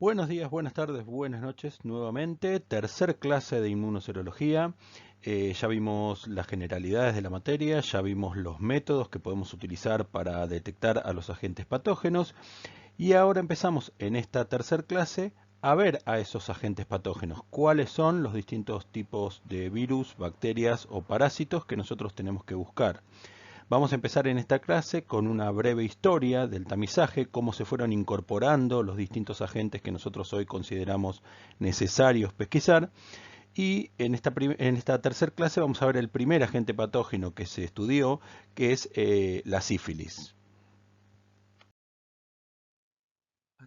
Buenos días, buenas tardes, buenas noches nuevamente. Tercer clase de inmunoserología. Ya vimos las generalidades de la materia, ya vimos los métodos que podemos utilizar para detectar a los agentes patógenos y ahora empezamos en esta tercer clase a ver a esos agentes patógenos, cuáles son los distintos tipos de virus, bacterias o parásitos que nosotros tenemos que buscar. Vamos a empezar en esta clase con una breve historia del tamizaje, cómo se fueron incorporando los distintos agentes que nosotros hoy consideramos necesarios pesquisar. Y en esta tercera clase vamos a ver el primer agente patógeno que se estudió, que es la sífilis.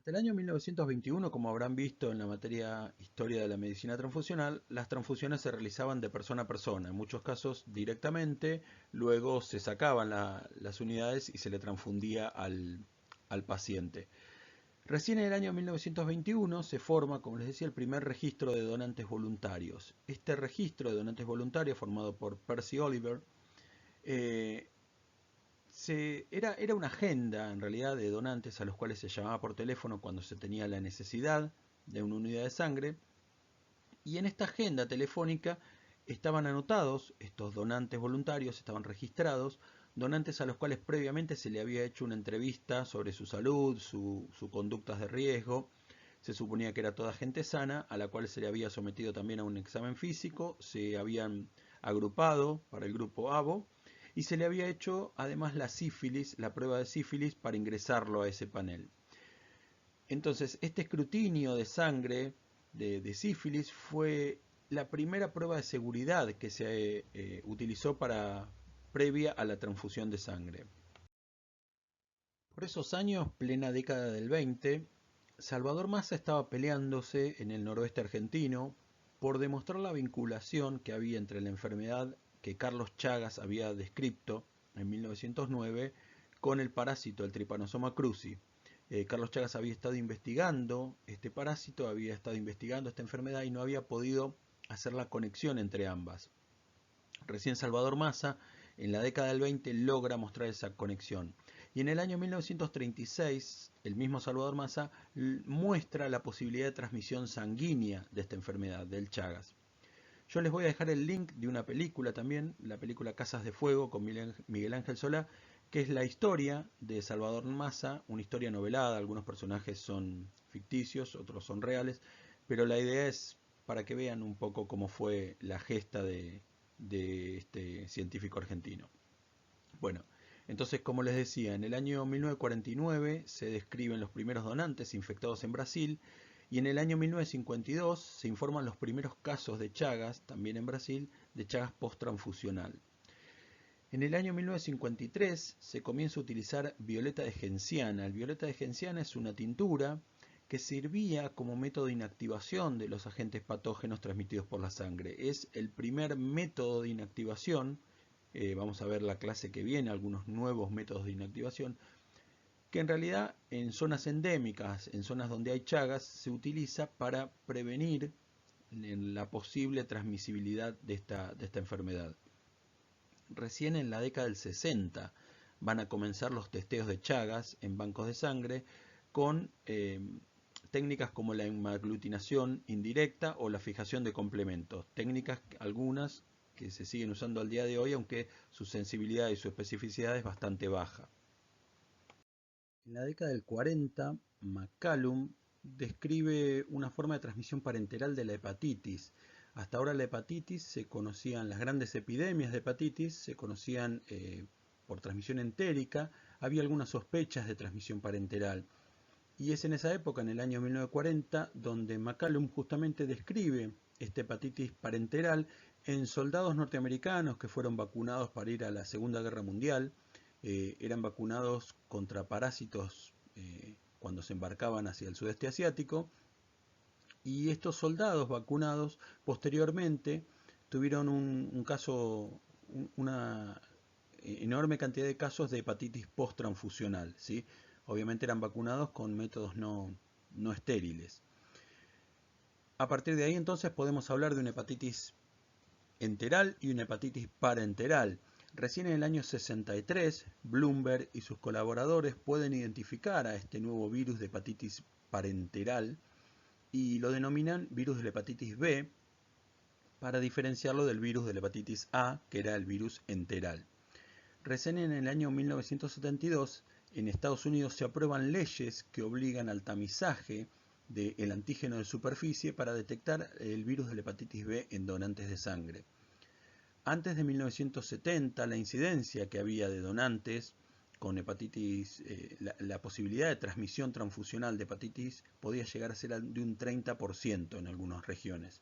Hasta el año 1921, como habrán visto en la materia Historia de la Medicina Transfusional, las transfusiones se realizaban de persona a persona, en muchos casos directamente, luego se sacaban las unidades y se le transfundía al paciente. Recién en el año 1921 se forma, como les decía, el primer registro de donantes voluntarios. Este registro de donantes voluntarios, formado por Percy Oliver, eh, era una agenda en realidad de donantes a los cuales se llamaba por teléfono cuando se tenía la necesidad de una unidad de sangre. Y en esta agenda telefónica estaban anotados estos donantes voluntarios, estaban registrados, donantes a los cuales previamente se le había hecho una entrevista sobre su salud, su conductas de riesgo. Se suponía que era toda gente sana, a la cual se le había sometido también a un examen físico, se habían agrupado para el grupo ABO y se le había hecho además la sífilis, la prueba de sífilis para ingresarlo a ese panel. Entonces, este escrutinio de sangre de sífilis fue la primera prueba de seguridad que se utilizó previa a la transfusión de sangre. Por esos años, plena década del 20, Salvador Massa estaba peleándose en el noroeste argentino por demostrar la vinculación que había entre la enfermedad que Carlos Chagas había descrito en 1909 con el parásito, el Trypanosoma cruzi. Carlos Chagas había estado investigando este parásito, había estado investigando esta enfermedad y no había podido hacer la conexión entre ambas. Recién Salvador Massa, en la década del 20, logra mostrar esa conexión. Y en el año 1936, el mismo Salvador Massa muestra la posibilidad de transmisión sanguínea de esta enfermedad, del Chagas. Yo les voy a dejar el link de una película también, la película Casas de Fuego con Miguel Ángel Solá, que es la historia de Salvador Massa, una historia novelada, algunos personajes son ficticios, otros son reales, pero la idea es para que vean un poco cómo fue la gesta de este científico argentino. Bueno, entonces como les decía, en el año 1949 se describen los primeros donantes infectados en Brasil y en el año 1952 se informan los primeros casos de Chagas, también en Brasil, de Chagas post-transfusional. En el año 1953 se comienza a utilizar violeta de genciana. El violeta de genciana es una tintura que servía como método de inactivación de los agentes patógenos transmitidos por la sangre. Es el primer método de inactivación, vamos a ver la clase que viene, algunos nuevos métodos de inactivación, que en realidad en zonas endémicas, en zonas donde hay chagas, se utiliza para prevenir la posible transmisibilidad de esta enfermedad. Recién en la década del 60 van a comenzar los testeos de chagas en bancos de sangre con técnicas como la hemaglutinación indirecta o la fijación de complementos, técnicas algunas que se siguen usando al día de hoy, aunque su sensibilidad y su especificidad es bastante baja. En la década del 40, McCallum describe una forma de transmisión parenteral de la hepatitis. Hasta ahora la hepatitis se conocían, las grandes epidemias de hepatitis se conocían por transmisión entérica, había algunas sospechas de transmisión parenteral. Y es en esa época, en el año 1940, donde McCallum justamente describe esta hepatitis parenteral en soldados norteamericanos que fueron vacunados para ir a la Segunda Guerra Mundial. Eran vacunados contra parásitos cuando se embarcaban hacia el sudeste asiático. Y estos soldados vacunados posteriormente tuvieron un caso, una enorme cantidad de casos de hepatitis post-transfusional, ¿sí? Obviamente eran vacunados con métodos no estériles. A partir de ahí entonces podemos hablar de una hepatitis enteral y una hepatitis parenteral. Recién en el año 63, Bloomberg y sus colaboradores pueden identificar a este nuevo virus de hepatitis parenteral y lo denominan virus de la hepatitis B para diferenciarlo del virus de la hepatitis A, que era el virus enteral. Recién en el año 1972, en Estados Unidos se aprueban leyes que obligan al tamizaje del antígeno de superficie para detectar el virus de la hepatitis B en donantes de sangre. Antes de 1970, la incidencia que había de donantes con hepatitis, la posibilidad de transmisión transfusional de hepatitis podía llegar a ser de un 30% en algunas regiones.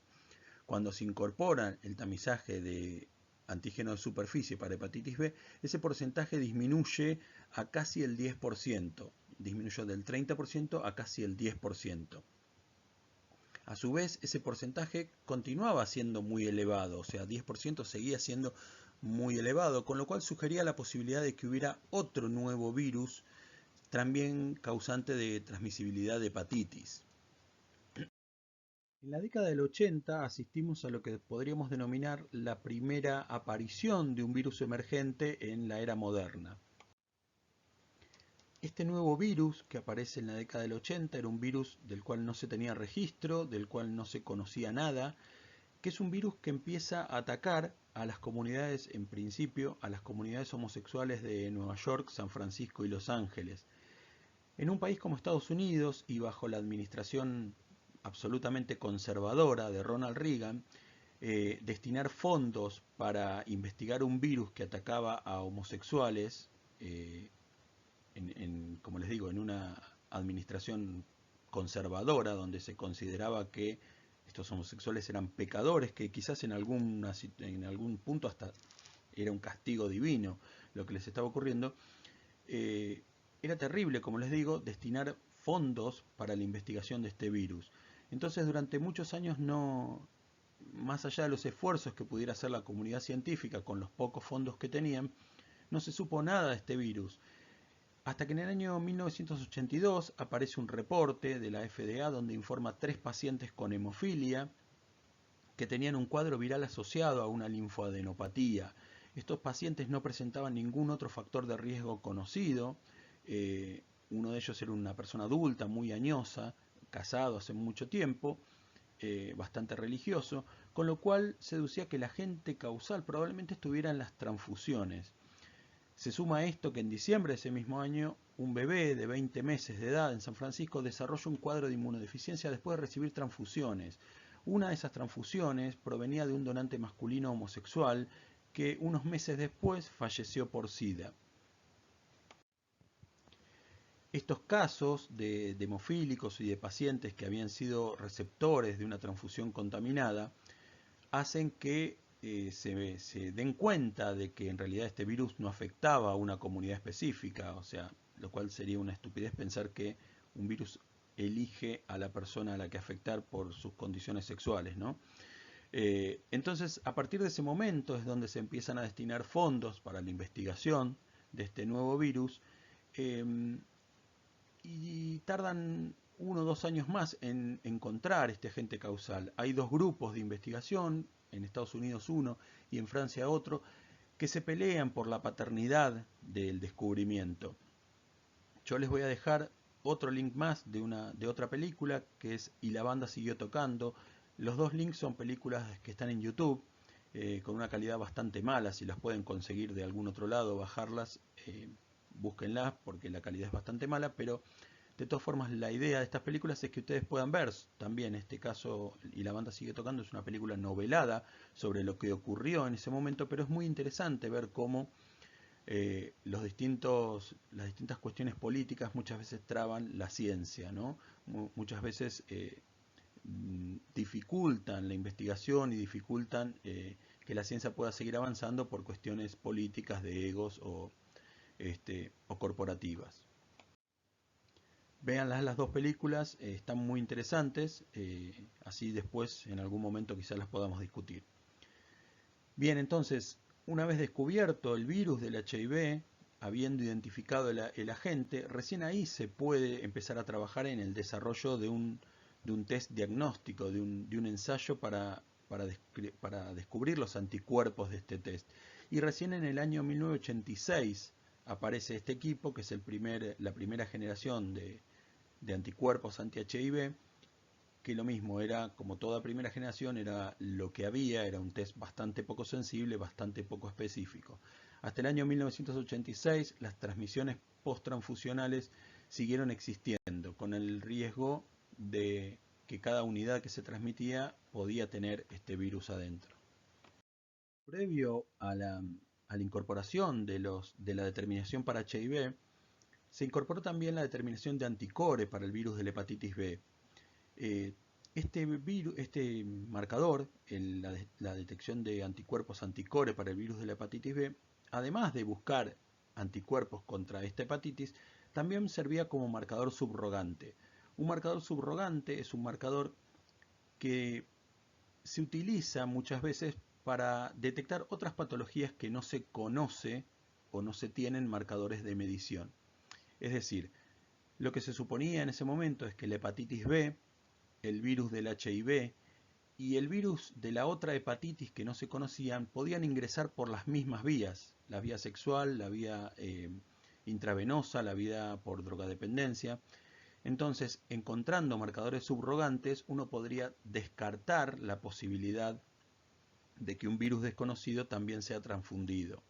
Cuando se incorpora el tamizaje de antígeno de superficie para hepatitis B, ese porcentaje disminuye a casi el 10%, disminuyó del 30% a casi el 10%. A su vez, ese porcentaje continuaba siendo muy elevado, o sea, 10% seguía siendo muy elevado, con lo cual sugería la posibilidad de que hubiera otro nuevo virus, también causante de transmisibilidad de hepatitis. En la década del 80 asistimos a lo que podríamos denominar la primera aparición de un virus emergente en la era moderna. Este nuevo virus que aparece en la década del 80 era un virus del cual no se tenía registro, del cual no se conocía nada, que es un virus que empieza a atacar a las comunidades, en principio, a las comunidades homosexuales de Nueva York, San Francisco y Los Ángeles. En un país como Estados Unidos y bajo la administración absolutamente conservadora de Ronald Reagan, destinar fondos para investigar un virus que atacaba a homosexuales, como les digo, en una administración conservadora donde se consideraba que estos homosexuales eran pecadores, que quizás en algún punto hasta era un castigo divino lo que les estaba ocurriendo, era terrible, como les digo, destinar fondos para la investigación de este virus. Entonces, durante muchos años más allá de los esfuerzos que pudiera hacer la comunidad científica con los pocos fondos que tenían, no se supo nada de este virus. Hasta que en el año 1982 aparece un reporte de la FDA donde informa 3 pacientes con hemofilia que tenían un cuadro viral asociado a una linfoadenopatía. Estos pacientes no presentaban ningún otro factor de riesgo conocido. Uno de ellos era una persona adulta, muy añosa, casado hace mucho tiempo, bastante religioso, con lo cual se deducía que el agente causal probablemente estuviera en las transfusiones. Se suma a esto que en diciembre de ese mismo año, un bebé de 20 meses de edad en San Francisco desarrolla un cuadro de inmunodeficiencia después de recibir transfusiones. Una de esas transfusiones provenía de un donante masculino homosexual que unos meses después falleció por SIDA. Estos casos de hemofílicos y de pacientes que habían sido receptores de una transfusión contaminada hacen que se den cuenta de que en realidad este virus no afectaba a una comunidad específica, o sea, lo cual sería una estupidez pensar que un virus elige a la persona a la que afectar por sus condiciones sexuales, ¿no? Entonces, a partir de ese momento es donde se empiezan a destinar fondos para la investigación de este nuevo virus, y tardan 1 o 2 años más en encontrar este agente causal. Hay 2 grupos de investigación, en Estados Unidos uno y en Francia otro, que se pelean por la paternidad del descubrimiento. Yo les voy a dejar otro link más de otra película que es Y la banda siguió tocando. Los 2 links son películas que están en YouTube, con una calidad bastante mala. Si las pueden conseguir de algún otro lado, bajarlas, búsquenlas porque la calidad es bastante mala, pero de todas formas la idea de estas películas es que ustedes puedan ver también este caso. Y la banda sigue tocando, es una película novelada sobre lo que ocurrió en ese momento, pero es muy interesante ver cómo las distintas cuestiones políticas muchas veces traban la ciencia, ¿no? Muchas veces dificultan la investigación y dificultan que la ciencia pueda seguir avanzando por cuestiones políticas, de egos o corporativas. Véanlas las 2 películas, están muy interesantes, así después en algún momento quizás las podamos discutir. Bien, entonces, una vez descubierto el virus del HIV, habiendo identificado el agente, recién ahí se puede empezar a trabajar en el desarrollo de un test diagnóstico, de un ensayo para descubrir los anticuerpos de este test. Y recién en el año 1986 aparece este equipo, que es la primera generación de anticuerpos anti-HIV, que lo mismo, era como toda primera generación, era lo que había, era un test bastante poco sensible, bastante poco específico. Hasta el año 1986 las transmisiones post-transfusionales siguieron existiendo, con el riesgo de que cada unidad que se transmitía podía tener este virus adentro. Previo a la incorporación de la determinación para HIV, se incorporó también la determinación de anticore para el virus de la hepatitis B. Este marcador, la detección de anticuerpos anticore para el virus de la hepatitis B, además de buscar anticuerpos contra esta hepatitis, también servía como marcador subrogante. Un marcador subrogante es un marcador que se utiliza muchas veces para detectar otras patologías que no se conoce o no se tienen marcadores de medición. Es decir, lo que se suponía en ese momento es que la hepatitis B, el virus del HIV y el virus de la otra hepatitis que no se conocían podían ingresar por las mismas vías, la vía sexual, la vía intravenosa, la vía por drogadependencia. Entonces, encontrando marcadores subrogantes, uno podría descartar la posibilidad de que un virus desconocido también sea transfundido.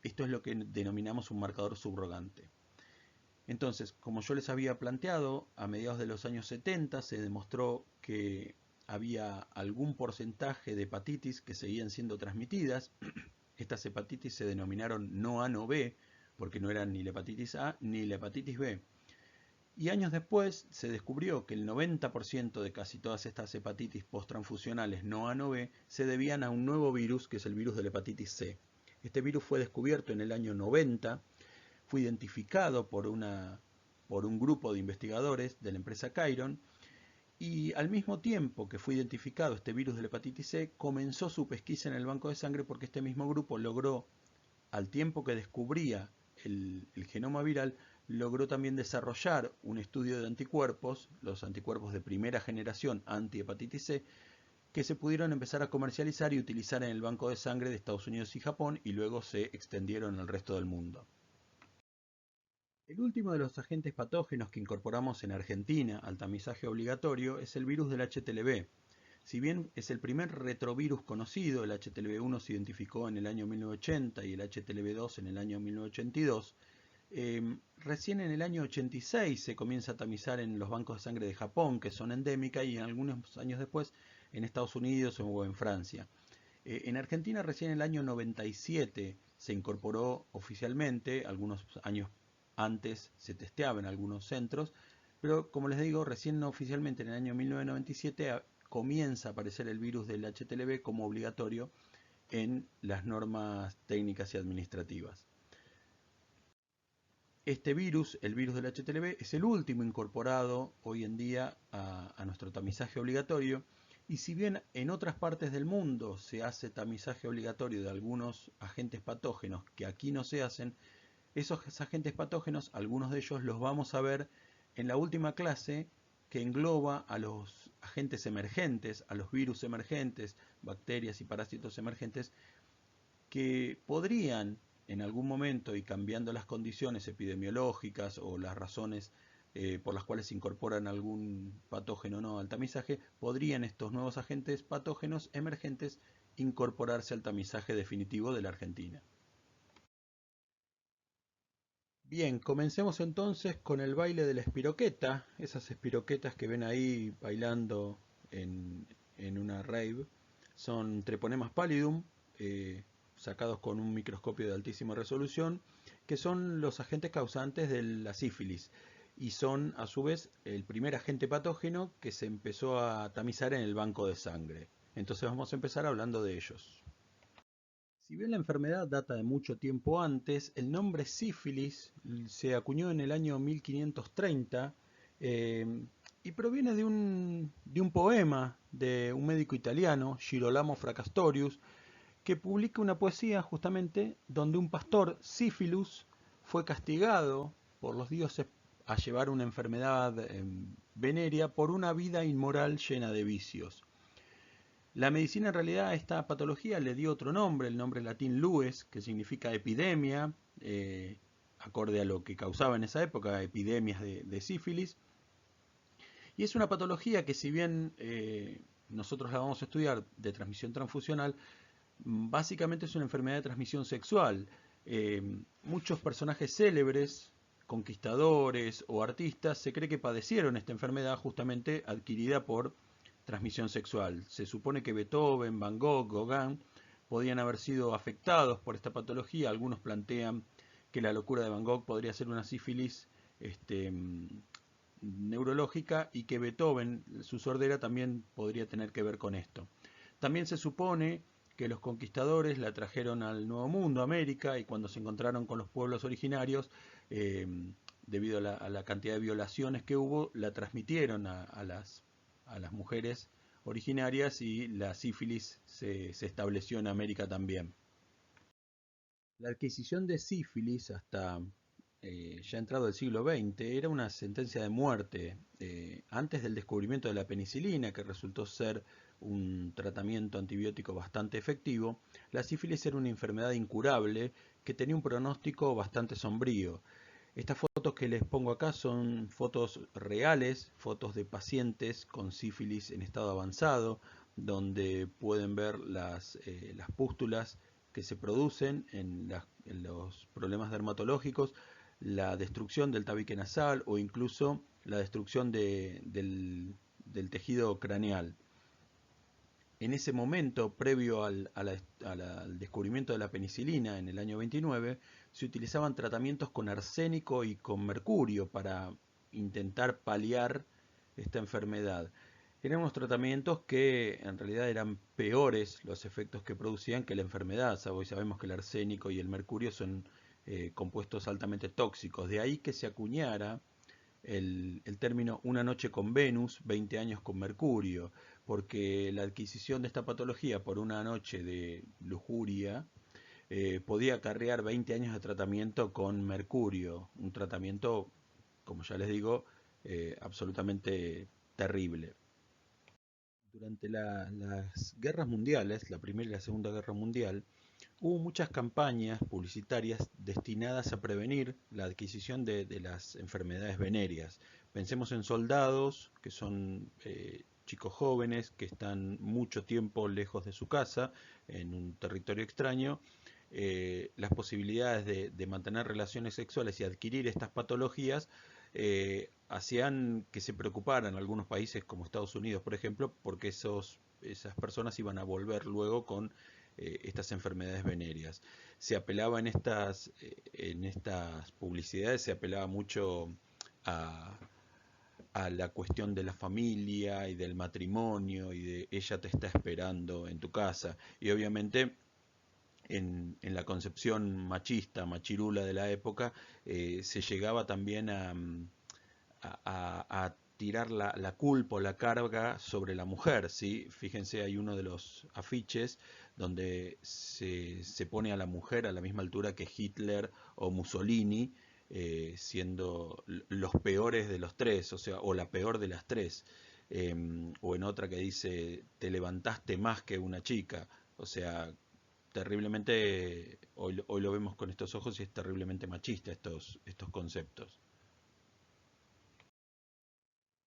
Esto es lo que denominamos un marcador subrogante. Entonces, como yo les había planteado, a mediados de los años 70 se demostró que había algún porcentaje de hepatitis que seguían siendo transmitidas. Estas hepatitis se denominaron no A no B, porque no eran ni la hepatitis A ni la hepatitis B. Y años después se descubrió que el 90% de casi todas estas hepatitis posttransfusionales no A no B se debían a un nuevo virus, que es el virus de la hepatitis C. Este virus fue descubierto en el año 90, fue identificado por un grupo de investigadores de la empresa Chiron, y al mismo tiempo que fue identificado este virus de la hepatitis C, comenzó su pesquisa en el banco de sangre porque este mismo grupo logró, al tiempo que descubría el genoma viral, logró también desarrollar un estudio de anticuerpos, los anticuerpos de primera generación anti-hepatitis C, que se pudieron empezar a comercializar y utilizar en el banco de sangre de Estados Unidos y Japón, y luego se extendieron al resto del mundo. El último de los agentes patógenos que incorporamos en Argentina al tamizaje obligatorio es el virus del HTLV. Si bien es el primer retrovirus conocido, el HTLV1 se identificó en el año 1980 y el HTLV2 en el año 1982, recién en el año 86 se comienza a tamizar en los bancos de sangre de Japón, que son endémicas, y en algunos años después en Estados Unidos o en Francia. En Argentina recién en el año 97 se incorporó oficialmente, algunos años antes se testeaba en algunos centros, pero como les digo, recién no oficialmente en el año 1997 comienza a aparecer el virus del HTLV como obligatorio en las normas técnicas y administrativas. Este virus, el virus del HTLV, es el último incorporado hoy en día a nuestro tamizaje obligatorio, y si bien en otras partes del mundo se hace tamizaje obligatorio de algunos agentes patógenos que aquí no se hacen, esos agentes patógenos, algunos de ellos los vamos a ver en la última clase, que engloba a los agentes emergentes, a los virus emergentes, bacterias y parásitos emergentes, que podrían en algún momento, y cambiando las condiciones epidemiológicas o las razones por las cuales se incorporan algún patógeno o no al tamizaje, podrían estos nuevos agentes patógenos emergentes incorporarse al tamizaje definitivo de la Argentina. Bien, comencemos entonces con el baile de la espiroqueta, esas espiroquetas que ven ahí bailando en una rave. Son Treponemas pallidum, sacados con un microscopio de altísima resolución, que son los agentes causantes de la sífilis, y son a su vez el primer agente patógeno que se empezó a tamizar en el banco de sangre. Entonces vamos a empezar hablando de ellos. Si bien la enfermedad data de mucho tiempo antes, el nombre sífilis se acuñó en el año 1530 y proviene de un poema de un médico italiano, Girolamo Fracastorius, que publica una poesía justamente donde un pastor, Sífilus, fue castigado por los dioses a llevar una enfermedad venérea por una vida inmoral llena de vicios. La medicina en realidad a esta patología le dio otro nombre, el nombre latín lues, que significa epidemia, acorde a lo que causaba en esa época, epidemias de sífilis. Y es una patología que si bien nosotros la vamos a estudiar de transmisión transfusional, básicamente es una enfermedad de transmisión sexual. Muchos personajes célebres, conquistadores o artistas, se cree que padecieron esta enfermedad justamente adquirida por transmisión sexual. Se supone que Beethoven, Van Gogh, Gauguin podían haber sido afectados por esta patología. Algunos plantean que la locura de Van Gogh podría ser una sífilis neurológica y que Beethoven, su sordera, también podría tener que ver con esto. También se supone que los conquistadores la trajeron al Nuevo Mundo, América, y cuando se encontraron con los pueblos originarios, eh, debido a la cantidad de violaciones que hubo, la transmitieron a las mujeres originarias y la sífilis se estableció en América también. La adquisición de sífilis hasta ya entrado el siglo XX era una sentencia de muerte. Antes del descubrimiento de la penicilina, que resultó ser un tratamiento antibiótico bastante efectivo, la sífilis era una enfermedad incurable que tenía un pronóstico bastante sombrío. Estas fotos que les pongo acá son fotos reales, fotos de pacientes con sífilis en estado avanzado, donde pueden ver las pústulas que se producen en los problemas dermatológicos, la destrucción del tabique nasal o incluso la destrucción del tejido craneal. En ese momento, previo al descubrimiento de la penicilina en el año 29, se utilizaban tratamientos con arsénico y con mercurio para intentar paliar esta enfermedad. Eran unos tratamientos que en realidad eran peores los efectos que producían que la enfermedad. Hoy sabemos que el arsénico y el mercurio son compuestos altamente tóxicos. De ahí que se acuñara el término una noche con Venus, 20 años con Mercurio, porque la adquisición de esta patología por una noche de lujuria podía acarrear 20 años de tratamiento con mercurio, un tratamiento, como ya les digo, absolutamente terrible. Durante las guerras mundiales, la Primera y la Segunda Guerra Mundial, hubo muchas campañas publicitarias destinadas a prevenir la adquisición de las enfermedades venéreas. Pensemos en soldados, que son chicos jóvenes que están mucho tiempo lejos de su casa, en un territorio extraño. Las posibilidades de mantener relaciones sexuales y adquirir estas patologías hacían que se preocuparan algunos países como Estados Unidos, por ejemplo, porque esas personas iban a volver luego con estas enfermedades venéreas. Se apelaba en estas publicidades, se apelaba mucho a, a la cuestión de la familia y del matrimonio y de ella te está esperando en tu casa. Y obviamente en la concepción machista, machirula de la época, se llegaba también a tirar la culpa o la carga sobre la mujer, ¿sí? Fíjense, hay uno de los afiches donde se pone a la mujer a la misma altura que Hitler o Mussolini, siendo los peores de los tres, o sea, o la peor de las tres. O en otra que dice, te levantaste más que una chica, o sea, terriblemente, hoy lo vemos con estos ojos y es terriblemente machista estos conceptos.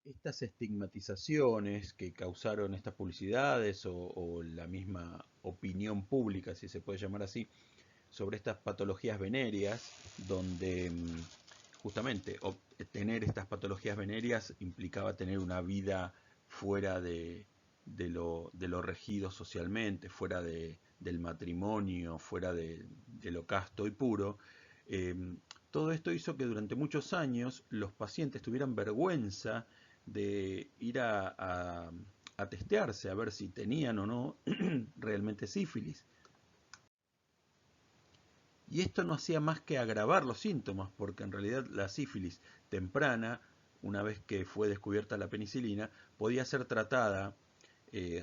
Estas estigmatizaciones que causaron estas publicidades o la misma opinión pública, si se puede llamar así, sobre estas patologías venéreas, donde justamente tener estas patologías venéreas implicaba tener una vida fuera de lo regido socialmente, fuera del matrimonio, fuera de lo casto y puro. Todo esto hizo que durante muchos años los pacientes tuvieran vergüenza de ir a testearse, a ver si tenían o no realmente sífilis. Y esto no hacía más que agravar los síntomas, porque en realidad la sífilis temprana, una vez que fue descubierta la penicilina, podía ser tratada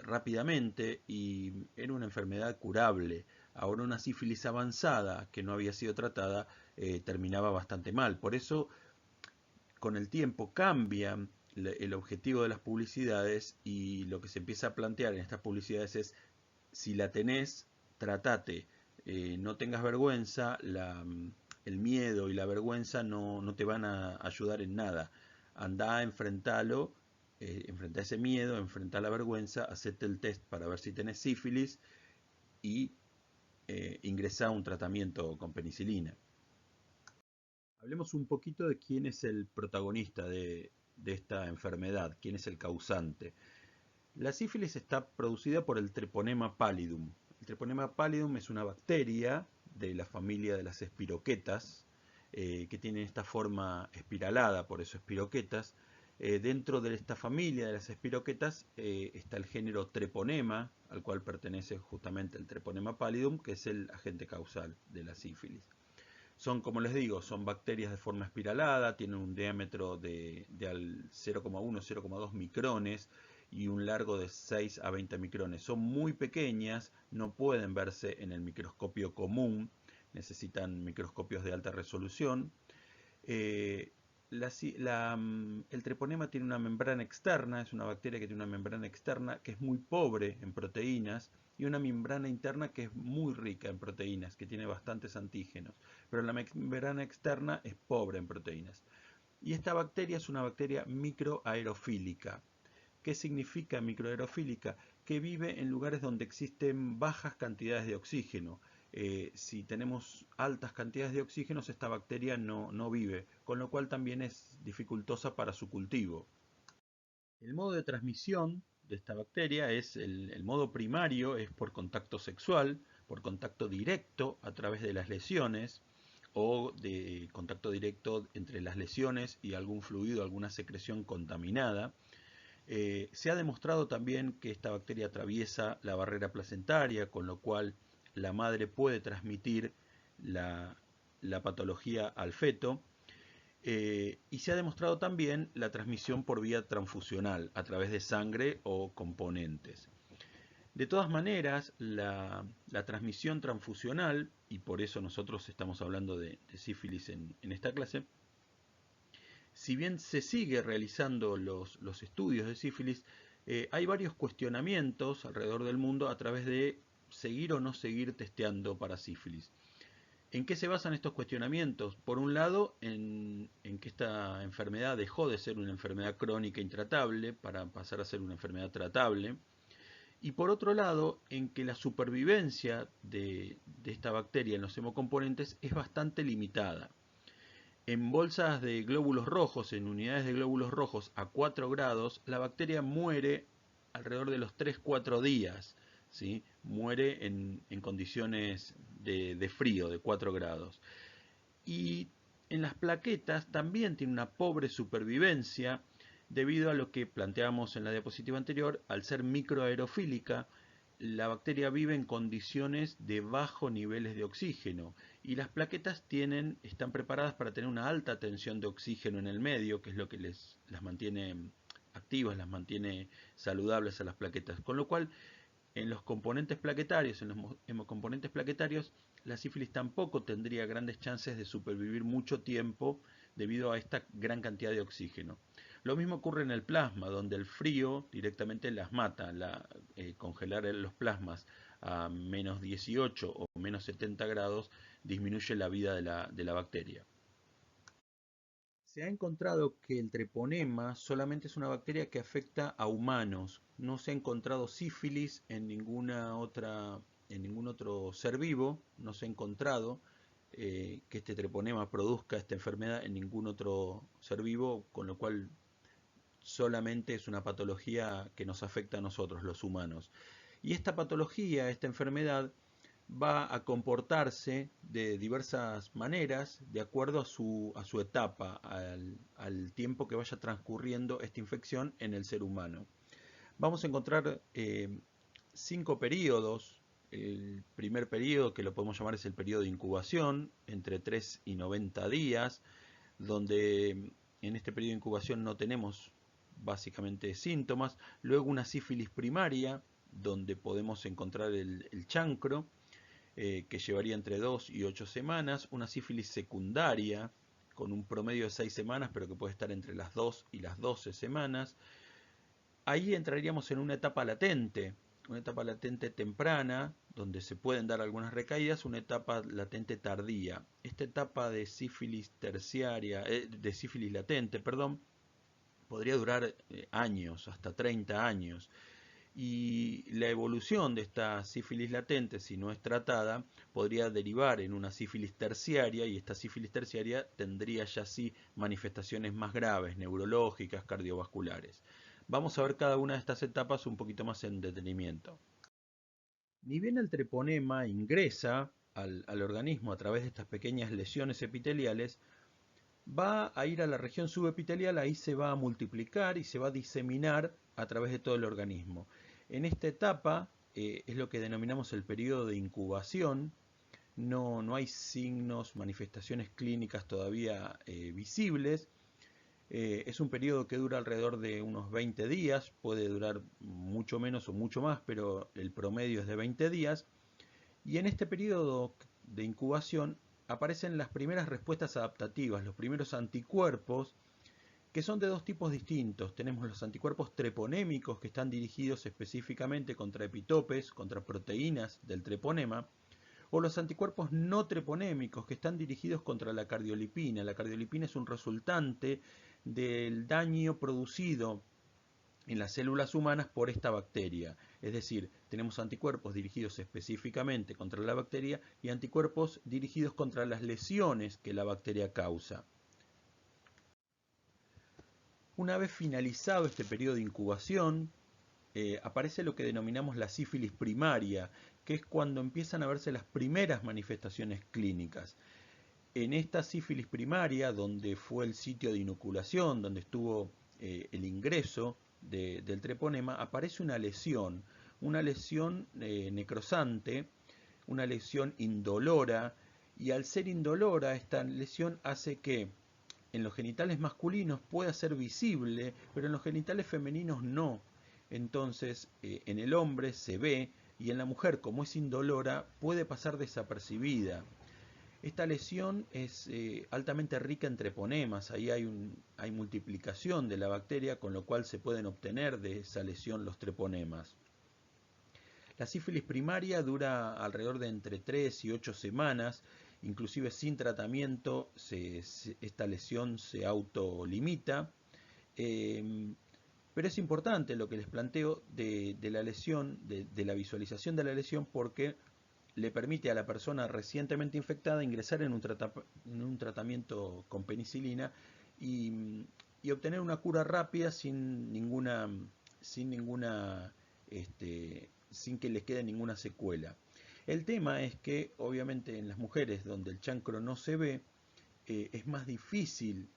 rápidamente y era una enfermedad curable. Ahora una sífilis avanzada que no había sido tratada terminaba bastante mal. Por eso con el tiempo cambia el objetivo de las publicidades y lo que se empieza a plantear en estas publicidades es, si la tenés, tratate, no tengas vergüenza, el miedo y la vergüenza no te van a ayudar en nada. Andá, enfrentalo enfrenta ese miedo, enfrenta la vergüenza, hacete el test para ver si tenés sífilis y ingresa a un tratamiento con penicilina. Hablemos un poquito de quién es el protagonista de esta enfermedad, quién es el causante. La sífilis está producida por el Treponema pallidum. El Treponema pallidum es una bacteria de la familia de las espiroquetas, que tienen esta forma espiralada, por eso espiroquetas. Dentro de esta familia de las espiroquetas está el género Treponema, al cual pertenece justamente el Treponema pallidum, que es el agente causal de la sífilis. Son, como les digo, son bacterias de forma espiralada, tienen un diámetro de 0,1-0,2 micrones y un largo de 6 a 20 micrones. Son muy pequeñas, no pueden verse en el microscopio común, necesitan microscopios de alta resolución. El treponema tiene una membrana externa, es una bacteria que tiene una membrana externa que es muy pobre en proteínas y una membrana interna que es muy rica en proteínas, que tiene bastantes antígenos, pero la membrana externa es pobre en proteínas. Y esta bacteria es una bacteria microaerofílica. ¿Qué significa microaerofílica? Que vive en lugares donde existen bajas cantidades de oxígeno. Si tenemos altas cantidades de oxígeno, esta bacteria no vive, con lo cual también es dificultosa para su cultivo. El modo de transmisión de esta bacteria es el modo primario, es por contacto sexual, por contacto directo a través de las lesiones o de contacto directo entre las lesiones y algún fluido, alguna secreción contaminada. Se ha demostrado también que esta bacteria atraviesa la barrera placentaria, con lo cual la madre puede transmitir la patología al feto. Y se ha demostrado también la transmisión por vía transfusional, a través de sangre o componentes. De todas maneras, la transmisión transfusional, y por eso nosotros estamos hablando de sífilis en esta clase, si bien se sigue realizando los estudios de sífilis, hay varios cuestionamientos alrededor del mundo a través de seguir o no seguir testeando para sífilis. ¿En qué se basan estos cuestionamientos? Por un lado, en que esta enfermedad dejó de ser una enfermedad crónica intratable para pasar a ser una enfermedad tratable. Y por otro lado, en que la supervivencia de esta bacteria en los hemocomponentes es bastante limitada. En bolsas de glóbulos rojos, en unidades de glóbulos rojos a 4 grados, la bacteria muere alrededor de los 3-4 días. ¿Sí? Muere en condiciones de frío, de 4 grados. Y en las plaquetas también tiene una pobre supervivencia debido a lo que planteamos en la diapositiva anterior. Al ser microaerofílica, la bacteria vive en condiciones de bajos niveles de oxígeno y las plaquetas están preparadas para tener una alta tensión de oxígeno en el medio, que es lo que las mantiene activas, las mantiene saludables a las plaquetas. Con lo cual, en los componentes plaquetarios, en los hemocomponentes plaquetarios, la sífilis tampoco tendría grandes chances de supervivir mucho tiempo debido a esta gran cantidad de oxígeno. Lo mismo ocurre en el plasma, donde el frío directamente las mata. Congelar los plasmas a menos 18 o menos 70 grados disminuye la vida de la bacteria. Se ha encontrado que el treponema solamente es una bacteria que afecta a humanos. No se ha encontrado sífilis en ningún otro ser vivo. No se ha encontrado que este treponema produzca esta enfermedad en ningún otro ser vivo, con lo cual solamente es una patología que nos afecta a nosotros, los humanos. Y esta patología, esta enfermedad, va a comportarse de diversas maneras de acuerdo a su etapa, al tiempo que vaya transcurriendo esta infección en el ser humano. Vamos a encontrar 5 periodos. El primer periodo, que lo podemos llamar, es el periodo de incubación, entre 3 y 90 días, donde en este periodo de incubación no tenemos básicamente síntomas. Luego una sífilis primaria, donde podemos encontrar el chancro, que llevaría entre 2 y 8 semanas, una sífilis secundaria con un promedio de 6 semanas, pero que puede estar entre las 2 y las 12 semanas. Ahí entraríamos en una etapa latente temprana, donde se pueden dar algunas recaídas, una etapa latente tardía. Esta etapa de sífilis terciaria, de sífilis latente, perdón, podría durar años, hasta 30 años. Y la evolución de esta sífilis latente, si no es tratada, podría derivar en una sífilis terciaria, y esta sífilis terciaria tendría ya sí manifestaciones más graves, neurológicas, cardiovasculares. Vamos a ver cada una de estas etapas un poquito más en detenimiento. Ni bien el treponema ingresa al organismo a través de estas pequeñas lesiones epiteliales, va a ir a la región subepitelial, ahí se va a multiplicar y se va a diseminar a través de todo el organismo. En esta etapa es lo que denominamos el periodo de incubación. No hay signos, manifestaciones clínicas todavía visibles. Es un periodo que dura alrededor de unos 20 días, puede durar mucho menos o mucho más, pero el promedio es de 20 días. Y en este periodo de incubación aparecen las primeras respuestas adaptativas, los primeros anticuerpos, que son de dos tipos distintos. Tenemos los anticuerpos treponémicos, que están dirigidos específicamente contra epitopes, contra proteínas del treponema, o los anticuerpos no treponémicos, que están dirigidos contra la cardiolipina. La cardiolipina es un resultante del daño producido en las células humanas por esta bacteria. Es decir, tenemos anticuerpos dirigidos específicamente contra la bacteria y anticuerpos dirigidos contra las lesiones que la bacteria causa. Una vez finalizado este periodo de incubación, aparece lo que denominamos la sífilis primaria, que es cuando empiezan a verse las primeras manifestaciones clínicas. En esta sífilis primaria, donde fue el sitio de inoculación, donde estuvo el ingreso del treponema, aparece una lesión necrosante, una lesión indolora, y al ser indolora, esta lesión hace que en los genitales masculinos pueda ser visible, pero en los genitales femeninos no. Entonces, en el hombre se ve, y en la mujer, como es indolora, puede pasar desapercibida. Esta lesión es altamente rica en treponemas, ahí hay multiplicación de la bacteria, con lo cual se pueden obtener de esa lesión los treponemas. La sífilis primaria dura alrededor de entre 3 y 8 semanas, inclusive sin tratamiento esta lesión se autolimita. Pero es importante lo que les planteo de la lesión, de la visualización de la lesión, porque le permite a la persona recientemente infectada ingresar en un tratamiento con penicilina y obtener una cura rápida sin que les quede ninguna secuela. El tema es que obviamente en las mujeres donde el chancro no se ve, es más difícil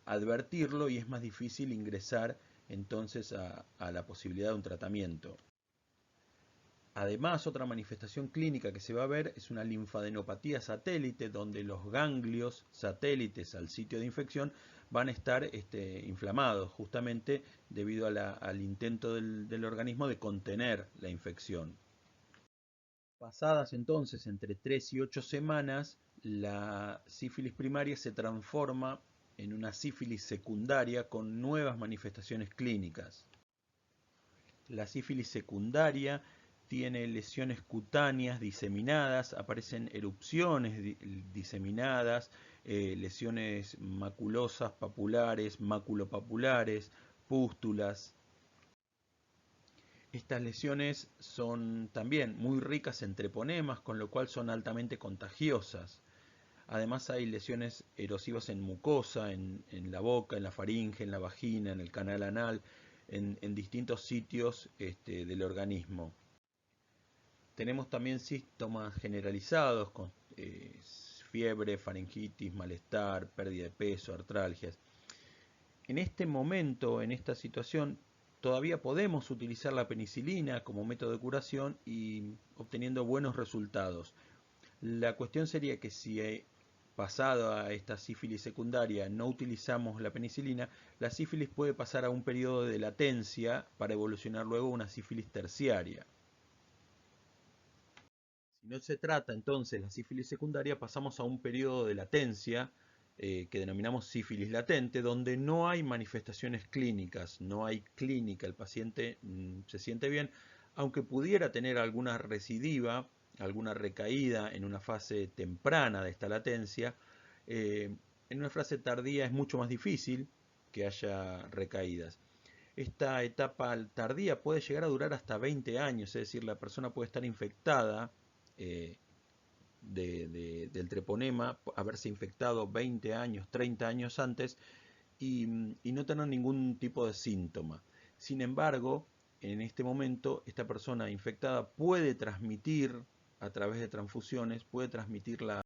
advertirlo y es más difícil ingresar entonces a la posibilidad de un tratamiento. Además, otra manifestación clínica que se va a ver es una linfadenopatía satélite, donde los ganglios satélites al sitio de infección van a estar inflamados, justamente debido al intento del organismo de contener la infección. Pasadas entonces entre 3 y 8 semanas, la sífilis primaria se transforma en una sífilis secundaria con nuevas manifestaciones clínicas. La sífilis secundaria tiene lesiones cutáneas diseminadas, aparecen erupciones diseminadas, lesiones maculosas papulares, maculopapulares, pústulas. Estas lesiones son también muy ricas en treponemas, con lo cual son altamente contagiosas. Además hay lesiones erosivas en mucosa, en la boca, en la faringe, en la vagina, en el canal anal, en distintos sitios del organismo. Tenemos también síntomas generalizados con fiebre, faringitis, malestar, pérdida de peso, artralgias. En este momento, en esta situación, todavía podemos utilizar la penicilina como método de curación y obteniendo buenos resultados. La cuestión sería que si pasado a esta sífilis secundaria no utilizamos la penicilina, la sífilis puede pasar a un periodo de latencia para evolucionar luego a una sífilis terciaria. Si no se trata entonces la sífilis secundaria, pasamos a un periodo de latencia que denominamos sífilis latente, donde no hay manifestaciones clínicas, no hay clínica, el paciente se siente bien, aunque pudiera tener alguna recidiva, alguna recaída en una fase temprana de esta latencia. En una fase tardía es mucho más difícil, que haya recaídas. Esta etapa tardía puede llegar a durar hasta 20 años, es decir, la persona puede estar infectada del treponema, haberse infectado 20 años, 30 años antes y no tener ningún tipo de síntoma. Sin embargo, en este momento, esta persona infectada puede transmitir a través de transfusiones, puede transmitir la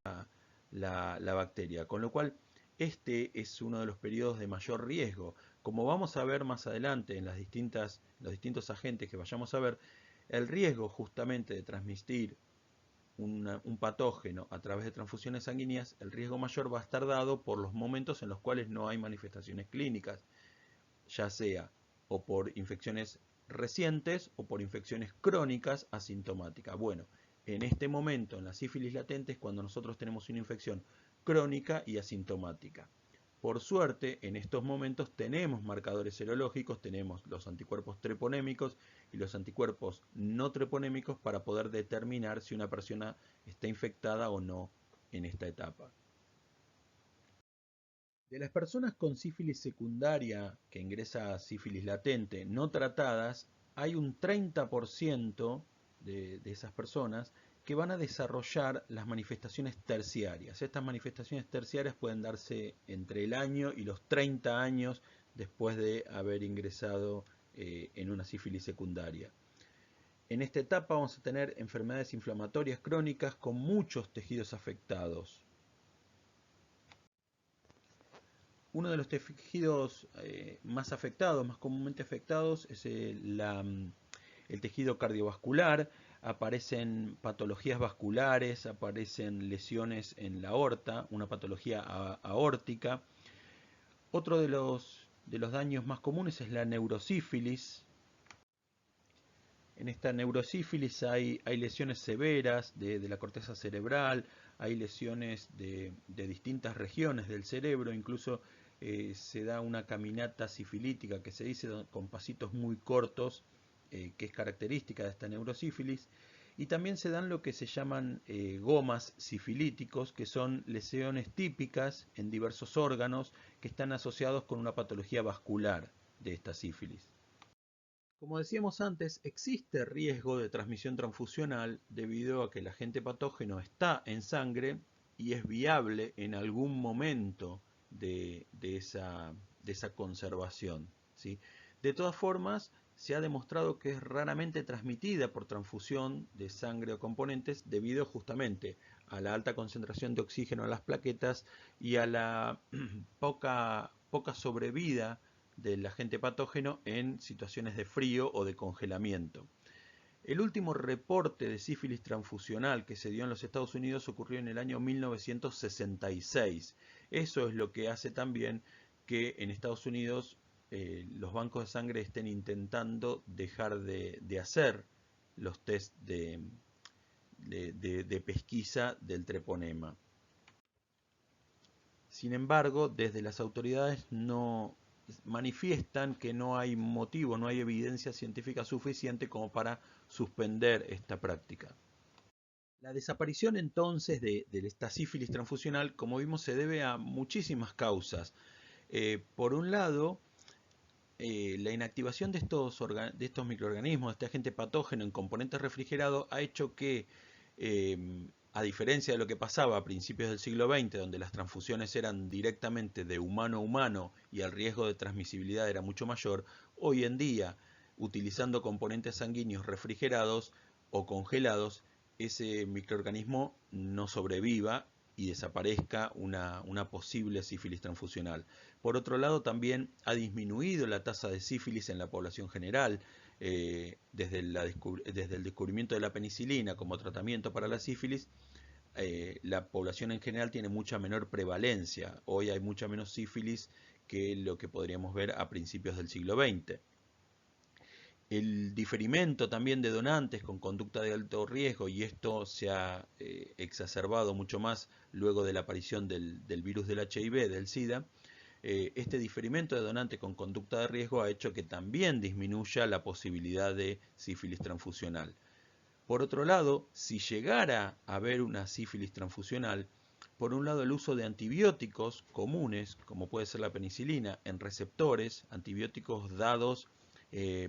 bacteria, con lo cual este es uno de los periodos de mayor riesgo. Como vamos a ver más adelante en los distintos agentes que vayamos a ver, el riesgo justamente de transmitir un patógeno a través de transfusiones sanguíneas, el riesgo mayor va a estar dado por los momentos en los cuales no hay manifestaciones clínicas, ya sea o por infecciones recientes o por infecciones crónicas asintomáticas. Bueno, en este momento, en la sífilis latente, es cuando nosotros tenemos una infección crónica y asintomática. Por suerte, en estos momentos tenemos marcadores serológicos, tenemos los anticuerpos treponémicos y los anticuerpos no treponémicos para poder determinar si una persona está infectada o no en esta etapa. De las personas con sífilis secundaria que ingresa a sífilis latente no tratadas, hay un 30% de esas personas que van a desarrollar las manifestaciones terciarias. Estas manifestaciones terciarias pueden darse entre el año y los 30 años después de haber ingresado en una sífilis secundaria. En esta etapa vamos a tener enfermedades inflamatorias crónicas con muchos tejidos afectados. Uno de los tejidos más afectados, más comúnmente afectados, es el tejido cardiovascular. Aparecen patologías vasculares, aparecen lesiones en la aorta, una patología aórtica. Otro de los daños más comunes es la neurosífilis. En esta neurosífilis hay lesiones severas de la corteza cerebral, hay lesiones de distintas regiones del cerebro, incluso se da una caminata sifilítica que se dice con pasitos muy cortos, que es característica de esta neurosífilis, y también se dan lo que se llaman gomas sifilíticos, que son lesiones típicas en diversos órganos que están asociados con una patología vascular de esta sífilis. Como decíamos antes, existe riesgo de transmisión transfusional debido a que el agente patógeno está en sangre y es viable en algún momento de esa conservación, ¿sí? De todas formas, se ha demostrado que es raramente transmitida por transfusión de sangre o componentes debido justamente a la alta concentración de oxígeno en las plaquetas y a la poca sobrevida del agente patógeno en situaciones de frío o de congelamiento. El último reporte de sífilis transfusional que se dio en los Estados Unidos ocurrió en el año 1966. Eso es lo que hace también que en Estados Unidos los bancos de sangre estén intentando dejar de hacer los test de pesquisa del treponema. Sin embargo, desde las autoridades no manifiestan que no hay motivo, no hay evidencia científica suficiente como para suspender esta práctica. La desaparición entonces de esta sífilis transfusional, como vimos, se debe a muchísimas causas. Por un lado, la inactivación de estos microorganismos, de este agente patógeno en componentes refrigerados, ha hecho que, a diferencia de lo que pasaba a principios del siglo XX, donde las transfusiones eran directamente de humano a humano y el riesgo de transmisibilidad era mucho mayor, hoy en día, utilizando componentes sanguíneos refrigerados o congelados, ese microorganismo no sobreviva y desaparezca una posible sífilis transfusional. Por otro lado, también ha disminuido la tasa de sífilis en la población general. Desde el descubrimiento de la penicilina como tratamiento para la sífilis, la población en general tiene mucha menor prevalencia. Hoy hay mucha menos sífilis que lo que podríamos ver a principios del siglo XX. El diferimento también de donantes con conducta de alto riesgo, y esto se ha exacerbado mucho más luego de la aparición del virus del HIV, del SIDA. Este diferimento de donantes con conducta de riesgo ha hecho que también disminuya la posibilidad de sífilis transfusional. Por otro lado, si llegara a haber una sífilis transfusional, Por un lado, el uso de antibióticos comunes, como puede ser la penicilina, en receptores, antibióticos dados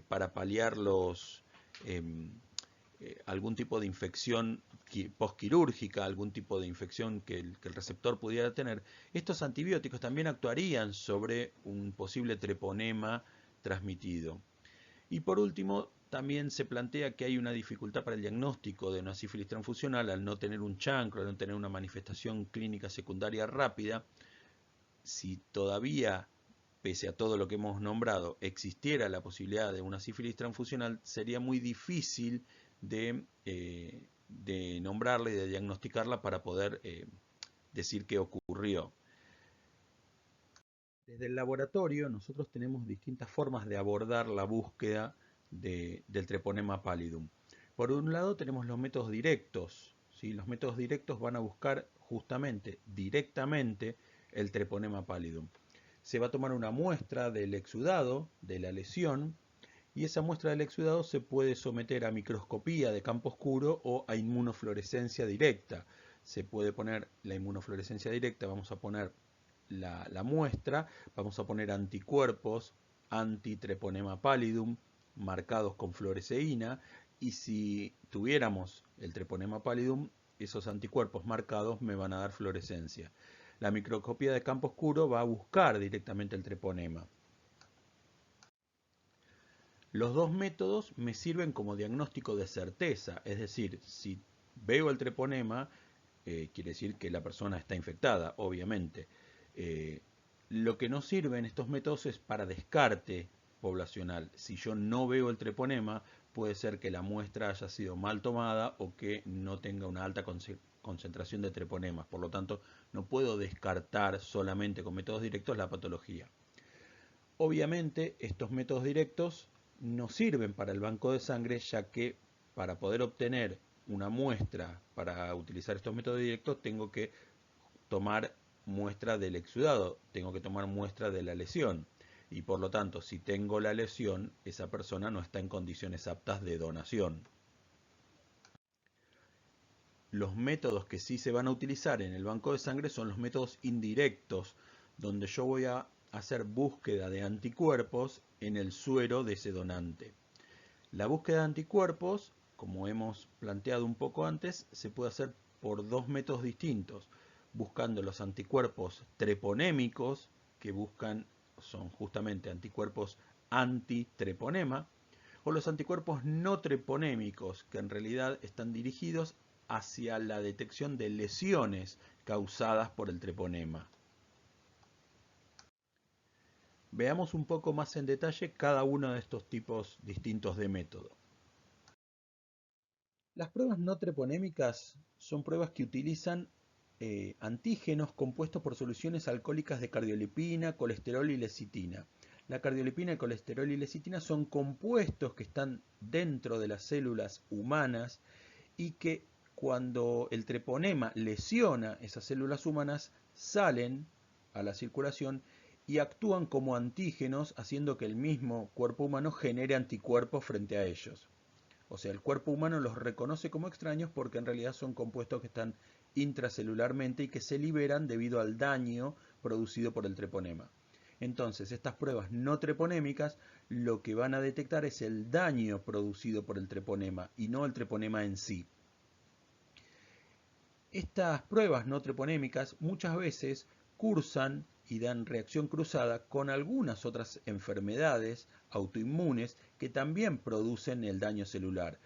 para paliar algún tipo de infección postquirúrgica, algún tipo de infección que el receptor pudiera tener. Estos antibióticos también actuarían sobre un posible treponema transmitido. Y por último, también se plantea que hay una dificultad para el diagnóstico de una sífilis transfusional al no tener un chancro, al no tener una manifestación clínica secundaria rápida. Si todavía, pese a todo lo que hemos nombrado, existiera la posibilidad de una sífilis transfusional, sería muy difícil de nombrarla y de diagnosticarla para poder decir qué ocurrió. Desde el laboratorio nosotros tenemos distintas formas de abordar la búsqueda del treponema pallidum. Por un lado tenemos los métodos directos, ¿sí? Los métodos directos van a buscar justamente, directamente, el treponema pallidum. Se va a tomar una muestra del exudado, de la lesión, y esa muestra del exudado se puede someter a microscopía de campo oscuro o a inmunofluorescencia directa. Se puede poner la inmunofluorescencia directa, vamos a poner la muestra, vamos a poner anticuerpos anti-treponema pallidum marcados con fluoresceína, y si tuviéramos el treponema pallidum, esos anticuerpos marcados me van a dar fluorescencia. La microscopía de campo oscuro va a buscar directamente el treponema. Los dos métodos me sirven como diagnóstico de certeza, es decir, si veo el treponema, quiere decir que la persona está infectada, obviamente. Lo que no sirven estos métodos es para descarte poblacional. Si yo no veo el treponema, puede ser que la muestra haya sido mal tomada o que no tenga una alta concentración de treponemas. Por lo tanto, no puedo descartar solamente con métodos directos la patología. Obviamente, estos métodos directos no sirven para el banco de sangre, ya que para poder obtener una muestra para utilizar estos métodos directos tengo que tomar muestra del exudado, tengo que tomar muestra de la lesión, y por lo tanto, si tengo la lesión, esa persona no está en condiciones aptas de donación. Los métodos que sí se van a utilizar en el banco de sangre son los métodos indirectos, donde yo voy a hacer búsqueda de anticuerpos en el suero de ese donante. La búsqueda de anticuerpos, como hemos planteado un poco antes, se puede hacer por dos métodos distintos, buscando los anticuerpos treponémicos, que son justamente anticuerpos antitreponema, o los anticuerpos no treponémicos, que en realidad están dirigidos hacia la detección de lesiones causadas por el treponema. Veamos un poco más en detalle cada uno de estos tipos distintos de método. Las pruebas no treponémicas son pruebas que utilizan antígenos compuestos por soluciones alcohólicas de cardiolipina, colesterol y lecitina. La cardiolipina, el colesterol y lecitina son compuestos que están dentro de las células humanas y que cuando el treponema lesiona esas células humanas salen a la circulación y actúan como antígenos, haciendo que el mismo cuerpo humano genere anticuerpos frente a ellos. O sea, el cuerpo humano los reconoce como extraños porque en realidad son compuestos que están intracelularmente y que se liberan debido al daño producido por el treponema. Entonces, estas pruebas no treponémicas lo que van a detectar es el daño producido por el treponema y no el treponema en sí. Estas pruebas no treponémicas muchas veces cursan y dan reacción cruzada con algunas otras enfermedades autoinmunes que también producen el daño celular.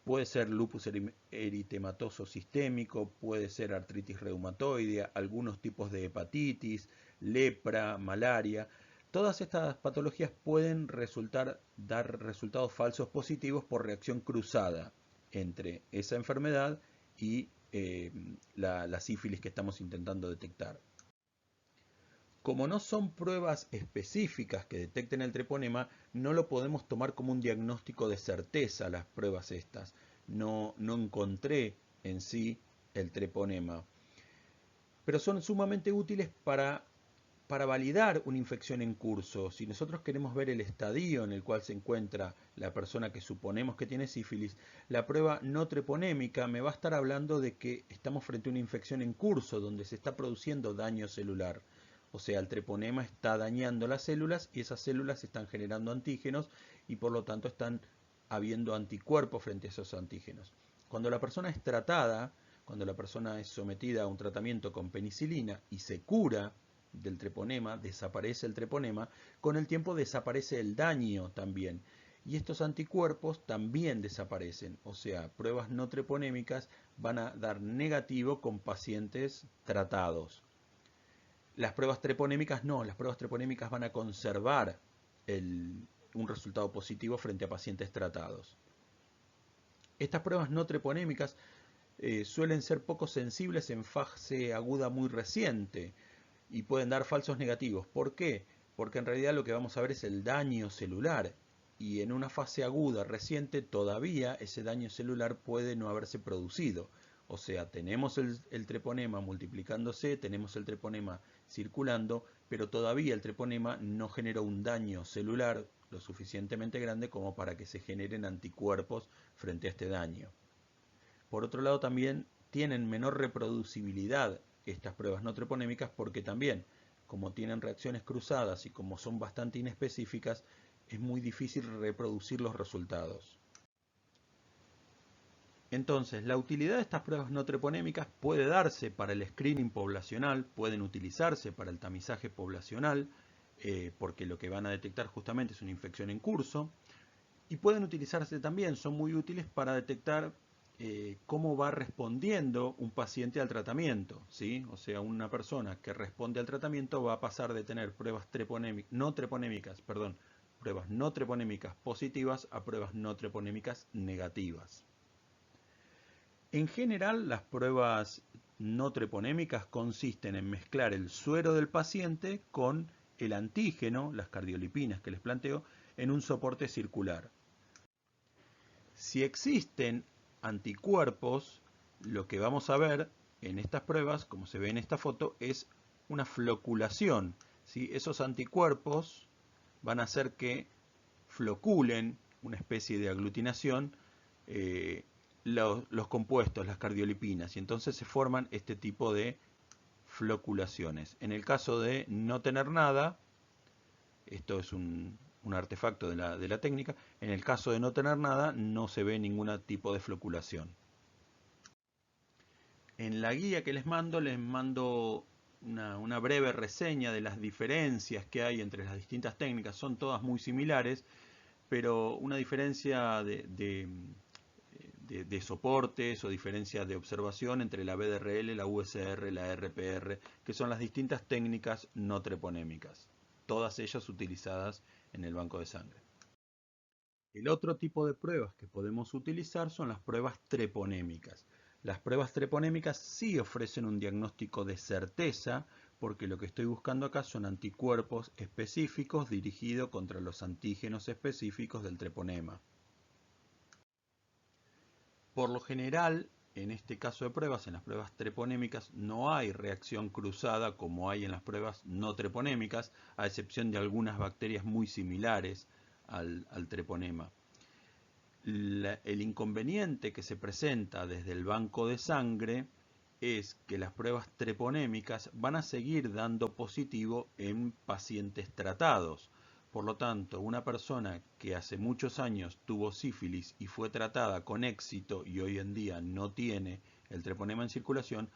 Puede ser lupus eritematoso sistémico, puede ser artritis reumatoide, algunos tipos de hepatitis, lepra, malaria. Todas estas patologías pueden dar resultados falsos positivos por reacción cruzada entre esa enfermedad y la sífilis que estamos intentando detectar. Como no son pruebas específicas que detecten el treponema, no lo podemos tomar como un diagnóstico de certeza las pruebas estas. No encontré en sí el treponema. Pero son sumamente útiles para para validar una infección en curso, si nosotros queremos ver el estadio en el cual se encuentra la persona que suponemos que tiene sífilis, la prueba no treponémica me va a estar hablando de que estamos frente a una infección en curso, donde se está produciendo daño celular. O sea, el treponema está dañando las células y esas células están generando antígenos y por lo tanto están habiendo anticuerpos frente a esos antígenos. Cuando la persona es tratada, cuando la persona es sometida a un tratamiento con penicilina y se cura del treponema, desaparece el treponema, con el tiempo desaparece el daño también. Y estos anticuerpos también desaparecen, o sea, pruebas no treponémicas van a dar negativo con pacientes tratados. Las pruebas treponémicas no, las pruebas treponémicas van a conservar un resultado positivo frente a pacientes tratados. Estas pruebas no treponémicas suelen ser poco sensibles en fase aguda muy reciente y pueden dar falsos negativos. ¿Por qué? Porque en realidad lo que vamos a ver es el daño celular y en una fase aguda reciente todavía ese daño celular puede no haberse producido. O sea, tenemos el treponema multiplicándose, tenemos el treponema circulando, pero todavía el treponema no generó un daño celular lo suficientemente grande como para que se generen anticuerpos frente a este daño. Por otro lado, también tienen menor reproducibilidad estas pruebas no treponémicas porque también, como tienen reacciones cruzadas y como son bastante inespecíficas, es muy difícil reproducir los resultados. Entonces, la utilidad de estas pruebas no treponémicas puede darse para el screening poblacional, pueden utilizarse para el tamizaje poblacional, porque lo que van a detectar justamente es una infección en curso, y pueden utilizarse también, son muy útiles para detectar cómo va respondiendo un paciente al tratamiento, ¿sí? O sea, una persona que responde al tratamiento va a pasar de tener pruebas no treponémicas positivas a pruebas no treponémicas negativas. En general, las pruebas no treponémicas consisten en mezclar el suero del paciente con el antígeno, las cardiolipinas que les planteo, en un soporte circular. Si existen anticuerpos, lo que vamos a ver en estas pruebas, como se ve en esta foto, es una floculación, ¿sí? Esos anticuerpos van a hacer que floculen, una especie de aglutinación, los compuestos, las cardiolipinas, y entonces se forman este tipo de floculaciones. En el caso de no tener nada, esto es un artefacto de la técnica, en el caso de no tener nada no se ve ningún tipo de floculación. En la guía que les mando una breve reseña de las diferencias que hay entre las distintas técnicas. Son todas muy similares, pero una diferencia de soportes o diferencias de observación entre la BDRL, la USR, la RPR, que son las distintas técnicas no treponémicas, todas ellas utilizadas en el banco de sangre. El otro tipo de pruebas que podemos utilizar son las pruebas treponémicas. Las pruebas treponémicas sí ofrecen un diagnóstico de certeza, porque lo que estoy buscando acá son anticuerpos específicos dirigidos contra los antígenos específicos del treponema. Por lo general, en este caso de pruebas, en las pruebas treponémicas, no hay reacción cruzada como hay en las pruebas no treponémicas, a excepción de algunas bacterias muy similares al treponema. El inconveniente que se presenta desde el banco de sangre es que las pruebas treponémicas van a seguir dando positivo en pacientes tratados. Por lo tanto, una persona que hace muchos años tuvo sífilis y fue tratada con éxito y hoy en día no tiene el treponema en circulación,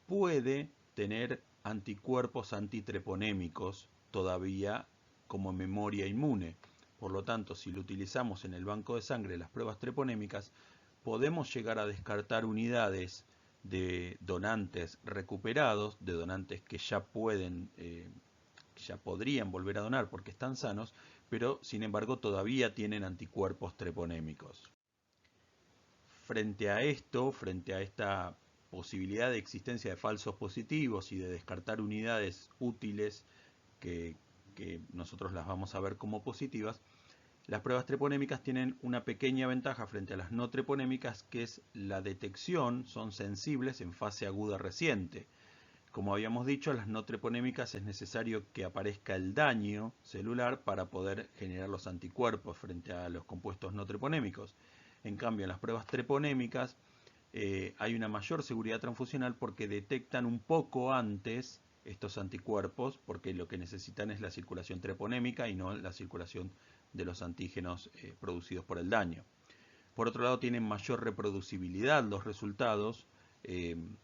puede tener anticuerpos antitreponémicos todavía como memoria inmune. Por lo tanto, si lo utilizamos en el banco de sangre, las pruebas treponémicas, podemos llegar a descartar unidades de donantes recuperados, de donantes que ya podrían volver a donar porque están sanos, pero sin embargo todavía tienen anticuerpos treponémicos. Frente a esto, frente a esta posibilidad de existencia de falsos positivos y de descartar unidades útiles que nosotros las vamos a ver como positivas, las pruebas treponémicas tienen una pequeña ventaja frente a las no treponémicas, que es la detección, son sensibles en fase aguda reciente. Como habíamos dicho, las no treponémicas es necesario que aparezca el daño celular para poder generar los anticuerpos frente a los compuestos no treponémicos. En cambio, en las pruebas treponémicas hay una mayor seguridad transfusional porque detectan un poco antes estos anticuerpos, porque lo que necesitan es la circulación treponémica y no la circulación de los antígenos producidos por el daño. Por otro lado, tienen mayor reproducibilidad los resultados,